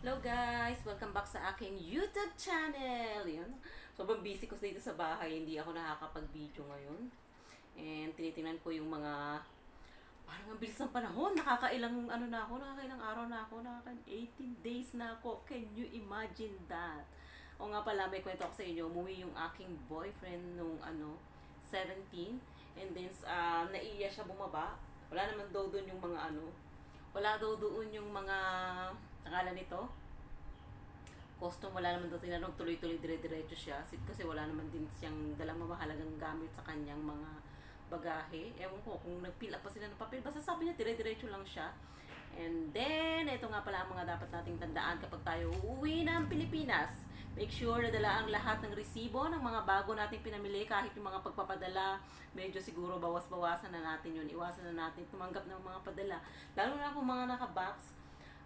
Hello guys! Welcome back sa aking YouTube channel! Yun. Sobrang busy ko dito sa bahay. Hindi ako nakakapag-video ngayon. And tinitingnan ko yung mga parang ang bilis ng panahon. Nakakailang ano na ako, nakakailang araw na ako, nakaka 18 days na ako. Can you imagine that? O nga pala, may kwento ako sa inyo. Umuwi yung aking boyfriend nung 17. And then, naiya siya bumaba. Wala naman daw doon yung mga wala daw doon yung mga akala nito custom, wala naman daw tinanong, tuloy-tuloy dire-diretso siya kasi wala naman din siyang dalang mamahalagang gamit sa kanyang mga bagahe. Ewan ko kung nag-fill up pa sila ng papel, basta sabi niya dire-diretso lang siya. And then ito nga pala ang mga dapat nating tandaan kapag tayo uuwi ng Pilipinas. Make sure na dala ang lahat ng resibo ng mga bago nating pinamili. Kahit yung mga pagpapadala, medyo siguro bawas-bawasan na natin yun. Iwasan na natin tumanggap ng mga padala, lalo na kung mga naka-box.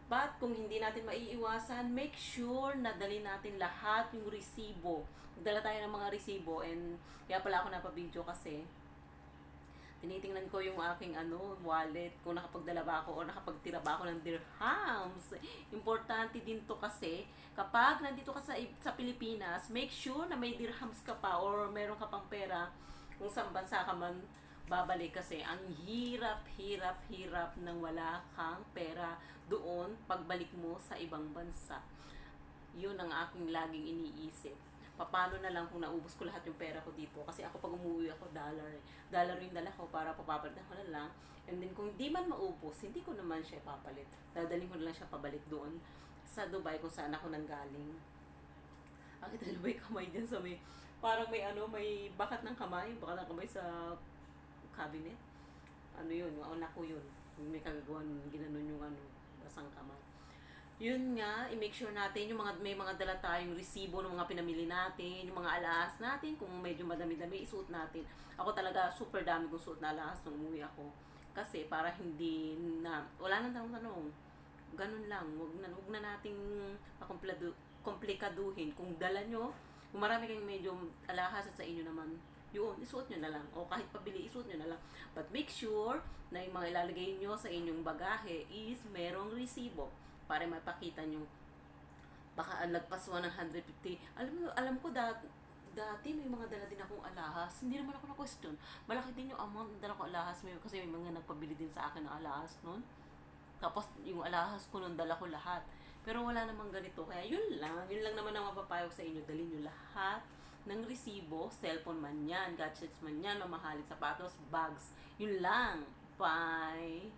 But kung hindi natin maiiwasan, make sure na dali natin lahat yung resibo. Magdala tayo ng mga resibo. And kaya pala ako napabideo kasi tinitingnan ko yung aking wallet, kung nakapagdala ba ako o nakapagtira ba ako ng dirhams. Importante din to kasi kapag nandito ka sa Pilipinas, make sure na may dirhams ka pa or meron ka pang pera kung saan bansa ka man babalik, kasi ang hirap nang wala kang pera doon pagbalik mo sa ibang bansa. Yun ang aking laging iniisip. Paano na lang kung naubos ko lahat yung pera ko dito? Kasi ako pag umuwi ako, dollar eh. Dollar yung dala ko para papapalitan ko na lang. And then kung di man maubos, hindi ko naman siya papalit. Dadalhin ko na lang siya pabalik doon sa Dubai kung saan ako nanggaling. Akita na ba yung kamay dyan sa may, parang may bakat ng kamay sa cabinet. Ano yun, anak ko yun. May kagagawan, ginanon yung basang kamay. Yun nga, i-make sure natin yung may mga dala tayong resibo ng mga pinamili natin, yung mga alahas natin, kung medyo madami-dami, isuot natin. Ako talaga, super dami kong suot na alahas nung umuwi ako. Kasi para hindi na, wala nang tanong-tanong. Ganun lang, wag na nating komplikaduhin. Kung dala nyo, kung marami kayong medyo alahas at sa inyo naman, yun, isuot nyo na lang. O kahit pabili, isuot nyo na lang. But make sure na yung mga ilalagay nyo sa inyong bagahe is merong resibo para mapakita nyo. Baka lagpas 150. Alam ko dati may mga dala din akong alahas. Hindi naman ako na-question. Malaki din yung amount na dala ko alahas. Kasi may mga nagpabili din sa akin ng alahas noon. Tapos yung alahas ko nun, dala ko lahat. Pero wala namang ganito. Kaya yun lang. Yun lang naman ang mapapayag sa inyo. Dalhin nyo lahat ng resibo. Cellphone man yan, gadgets man yan, mamahaling sapatos, bags. Yun lang. Bye!